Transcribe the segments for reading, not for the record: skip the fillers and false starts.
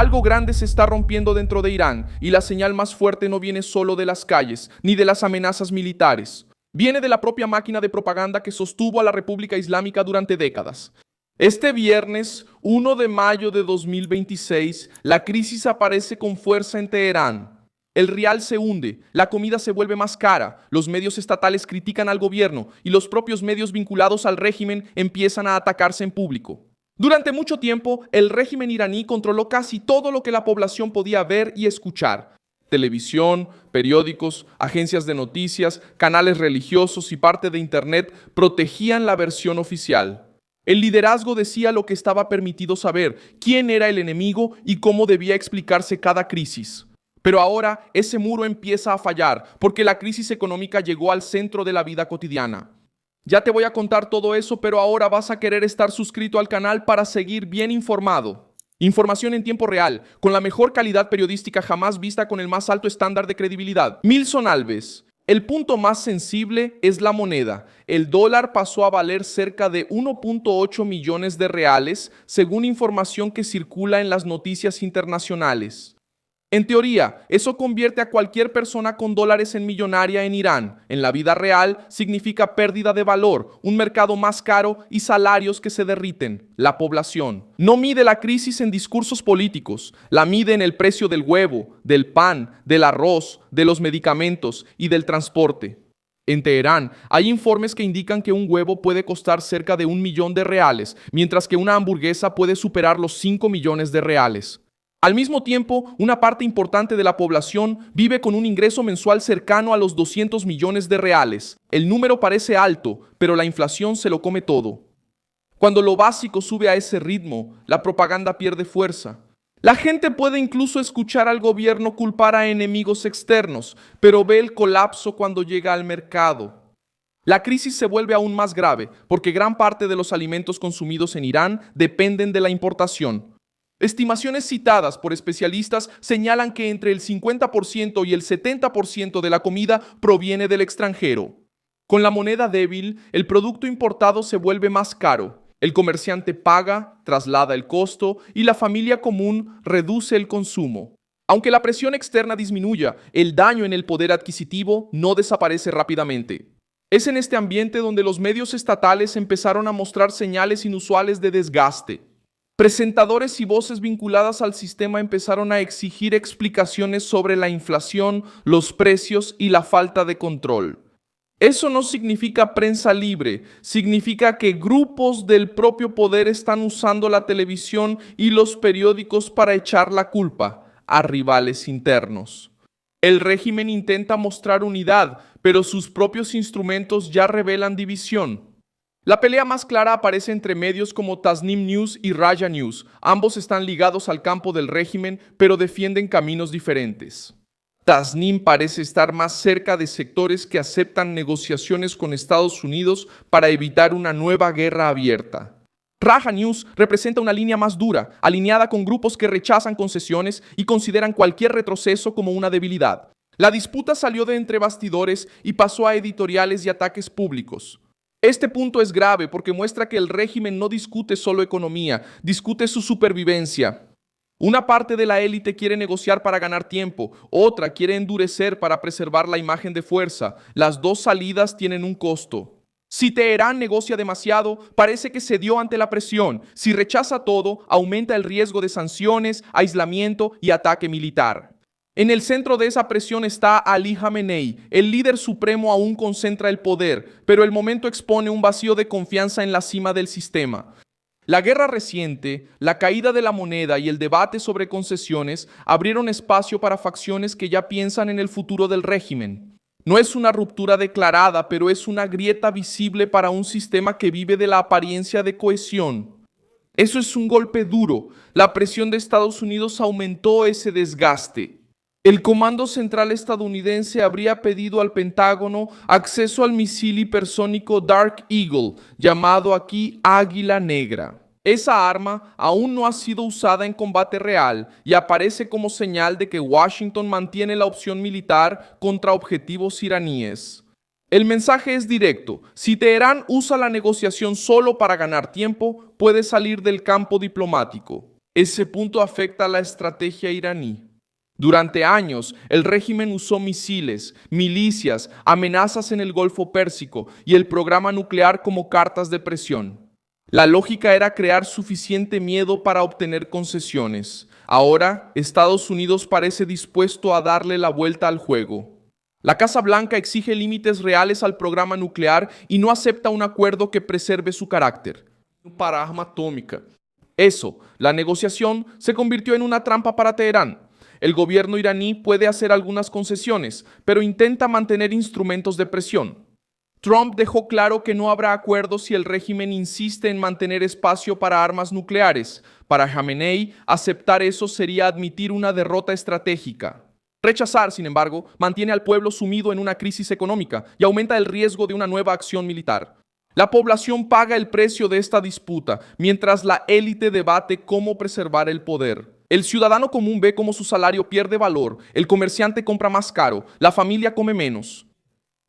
Algo grande se está rompiendo dentro de Irán y la señal más fuerte no viene solo de las calles ni de las amenazas militares. Viene de la propia máquina de propaganda que sostuvo a la República Islámica durante décadas. Este viernes, 1 de mayo de 2026, la crisis aparece con fuerza en Teherán. El rial se hunde, la comida se vuelve más cara, los medios estatales critican al gobierno y los propios medios vinculados al régimen empiezan a atacarse en público. Durante mucho tiempo, el régimen iraní controló casi todo lo que la población podía ver y escuchar. Televisión, periódicos, agencias de noticias, canales religiosos y parte de Internet protegían la versión oficial. El liderazgo decía lo que estaba permitido saber, quién era el enemigo y cómo debía explicarse cada crisis. Pero ahora ese muro empieza a fallar porque la crisis económica llegó al centro de la vida cotidiana. Ya te voy a contar todo eso, pero ahora vas a querer estar suscrito al canal para seguir bien informado. Información en tiempo real, con la mejor calidad periodística jamás vista con el más alto estándar de credibilidad. Milson Alves. El punto más sensible es la moneda. El dólar pasó a valer cerca de 1.8 millones de reales, según información que circula en las noticias internacionales. En teoría, eso convierte a cualquier persona con dólares en millonaria en Irán. En la vida real, significa pérdida de valor, un mercado más caro y salarios que se derriten. La población no mide la crisis en discursos políticos, la mide en el precio del huevo, del pan, del arroz, de los medicamentos y del transporte. En Teherán, hay informes que indican que un huevo puede costar cerca de 1 millón de reales, mientras que una hamburguesa puede superar los 5 millones de reales. Al mismo tiempo, una parte importante de la población vive con un ingreso mensual cercano a los 200 millones de reales. El número parece alto, pero la inflación se lo come todo. Cuando lo básico sube a ese ritmo, la propaganda pierde fuerza. La gente puede incluso escuchar al gobierno culpar a enemigos externos, pero ve el colapso cuando llega al mercado. La crisis se vuelve aún más grave porque gran parte de los alimentos consumidos en Irán dependen de la importación. Estimaciones citadas por especialistas señalan que entre el 50% y el 70% de la comida proviene del extranjero. Con la moneda débil, el producto importado se vuelve más caro. El comerciante paga, traslada el costo y la familia común reduce el consumo. Aunque la presión externa disminuya, el daño en el poder adquisitivo no desaparece rápidamente. Es en este ambiente donde los medios estatales empezaron a mostrar señales inusuales de desgaste. Presentadores y voces vinculadas al sistema empezaron a exigir explicaciones sobre la inflación, los precios y la falta de control. Eso no significa prensa libre, significa que grupos del propio poder están usando la televisión y los periódicos para echar la culpa a rivales internos. El régimen intenta mostrar unidad, pero sus propios instrumentos ya revelan división. La pelea más clara aparece entre medios como Tasnim News y Raja News. Ambos están ligados al campo del régimen, pero defienden caminos diferentes. Tasnim parece estar más cerca de sectores que aceptan negociaciones con Estados Unidos para evitar una nueva guerra abierta. Raja News representa una línea más dura, alineada con grupos que rechazan concesiones y consideran cualquier retroceso como una debilidad. La disputa salió de entre bastidores y pasó a editoriales y ataques públicos. Este punto es grave porque muestra que el régimen no discute solo economía, discute su supervivencia. Una parte de la élite quiere negociar para ganar tiempo, otra quiere endurecer para preservar la imagen de fuerza. Las dos salidas tienen un costo. Si Teherán negocia demasiado, parece que cedió ante la presión. Si rechaza todo, aumenta el riesgo de sanciones, aislamiento y ataque militar. En el centro de esa presión está Ali Khamenei. El líder supremo aún concentra el poder, pero el momento expone un vacío de confianza en la cima del sistema. La guerra reciente, la caída de la moneda y el debate sobre concesiones abrieron espacio para facciones que ya piensan en el futuro del régimen. No es una ruptura declarada, pero es una grieta visible para un sistema que vive de la apariencia de cohesión. Eso es un golpe duro. La presión de Estados Unidos aumentó ese desgaste. El Comando Central estadounidense habría pedido al Pentágono acceso al misil hipersónico Dark Eagle, llamado aquí Águila Negra. Esa arma aún no ha sido usada en combate real y aparece como señal de que Washington mantiene la opción militar contra objetivos iraníes. El mensaje es directo. Si Teherán usa la negociación solo para ganar tiempo, puede salir del campo diplomático. Ese punto afecta a la estrategia iraní. Durante años, el régimen usó misiles, milicias, amenazas en el Golfo Pérsico y el programa nuclear como cartas de presión. La lógica era crear suficiente miedo para obtener concesiones. Ahora, Estados Unidos parece dispuesto a darle la vuelta al juego. La Casa Blanca exige límites reales al programa nuclear y no acepta un acuerdo que preserve su carácter. Para arma atómica. La negociación se convirtió en una trampa para Teherán. El gobierno iraní puede hacer algunas concesiones, pero intenta mantener instrumentos de presión. Trump dejó claro que no habrá acuerdo si el régimen insiste en mantener espacio para armas nucleares. Para Khamenei, aceptar eso sería admitir una derrota estratégica. Rechazar, sin embargo, mantiene al pueblo sumido en una crisis económica y aumenta el riesgo de una nueva acción militar. La población paga el precio de esta disputa, mientras la élite debate cómo preservar el poder. El ciudadano común ve cómo su salario pierde valor, el comerciante compra más caro, la familia come menos.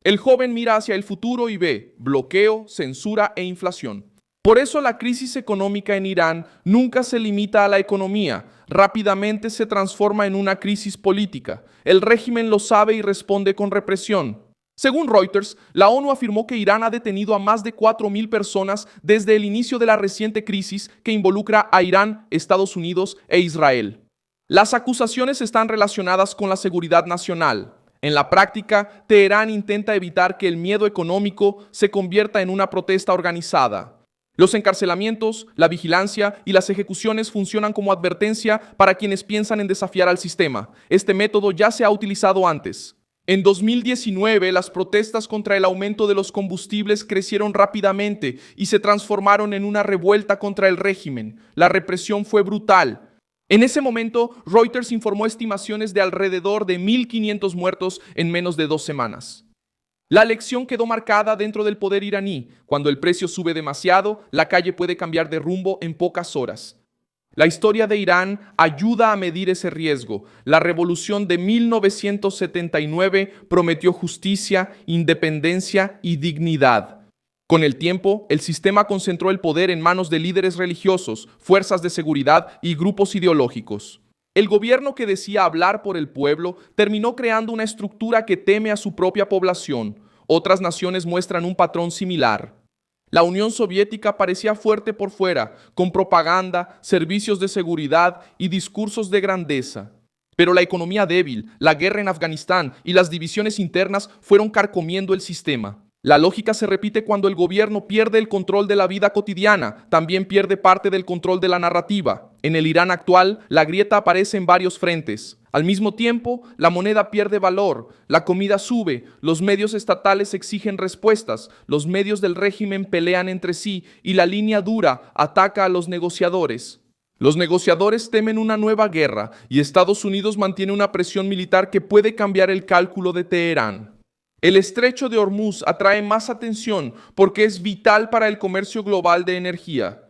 El joven mira hacia el futuro y ve bloqueo, censura e inflación. Por eso la crisis económica en Irán nunca se limita a la economía, rápidamente se transforma en una crisis política. El régimen lo sabe y responde con represión. Según Reuters, la ONU afirmó que Irán ha detenido a más de 4.000 personas desde el inicio de la reciente crisis que involucra a Irán, Estados Unidos e Israel. Las acusaciones están relacionadas con la seguridad nacional. En la práctica, Teherán intenta evitar que el miedo económico se convierta en una protesta organizada. Los encarcelamientos, la vigilancia y las ejecuciones funcionan como advertencia para quienes piensan en desafiar al sistema. Este método ya se ha utilizado antes. En 2019, las protestas contra el aumento de los combustibles crecieron rápidamente y se transformaron en una revuelta contra el régimen. La represión fue brutal. En ese momento, Reuters informó estimaciones de alrededor de 1.500 muertos en menos de 2 semanas. La lección quedó marcada dentro del poder iraní. Cuando el precio sube demasiado, la calle puede cambiar de rumbo en pocas horas. La historia de Irán ayuda a medir ese riesgo. La revolución de 1979 prometió justicia, independencia y dignidad. Con el tiempo, el sistema concentró el poder en manos de líderes religiosos, fuerzas de seguridad y grupos ideológicos. El gobierno que decía hablar por el pueblo terminó creando una estructura que teme a su propia población. Otras naciones muestran un patrón similar. La Unión Soviética parecía fuerte por fuera, con propaganda, servicios de seguridad y discursos de grandeza. Pero la economía débil, la guerra en Afganistán y las divisiones internas fueron carcomiendo el sistema. La lógica se repite cuando el gobierno pierde el control de la vida cotidiana, también pierde parte del control de la narrativa. En el Irán actual, la grieta aparece en varios frentes. Al mismo tiempo, la moneda pierde valor, la comida sube, los medios estatales exigen respuestas, los medios del régimen pelean entre sí y la línea dura ataca a los negociadores. Los negociadores temen una nueva guerra y Estados Unidos mantiene una presión militar que puede cambiar el cálculo de Teherán. El estrecho de Hormuz atrae más atención porque es vital para el comercio global de energía.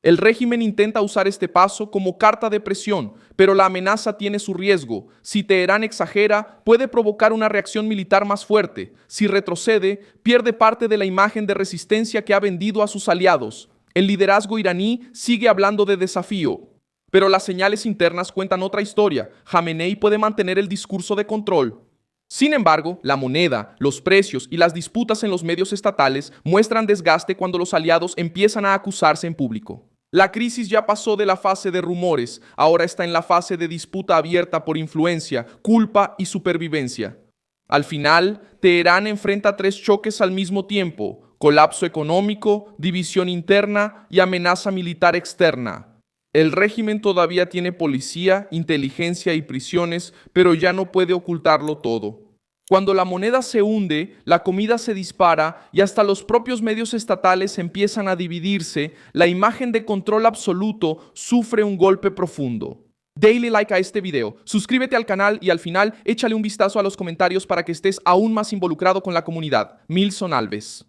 El régimen intenta usar este paso como carta de presión, pero la amenaza tiene su riesgo. Si Teherán exagera, puede provocar una reacción militar más fuerte. Si retrocede, pierde parte de la imagen de resistencia que ha vendido a sus aliados. El liderazgo iraní sigue hablando de desafío. Pero las señales internas cuentan otra historia. Khamenei puede mantener el discurso de control. Sin embargo, la moneda, los precios y las disputas en los medios estatales muestran desgaste cuando los aliados empiezan a acusarse en público. La crisis ya pasó de la fase de rumores, ahora está en la fase de disputa abierta por influencia, culpa y supervivencia. Al final, Teherán enfrenta 3 choques al mismo tiempo: colapso económico, división interna y amenaza militar externa. El régimen todavía tiene policía, inteligencia y prisiones, pero ya no puede ocultarlo todo. Cuando la moneda se hunde, la comida se dispara y hasta los propios medios estatales empiezan a dividirse, la imagen de control absoluto sufre un golpe profundo. Dale like a este video, suscríbete al canal y al final échale un vistazo a los comentarios para que estés aún más involucrado con la comunidad. Milson Alves.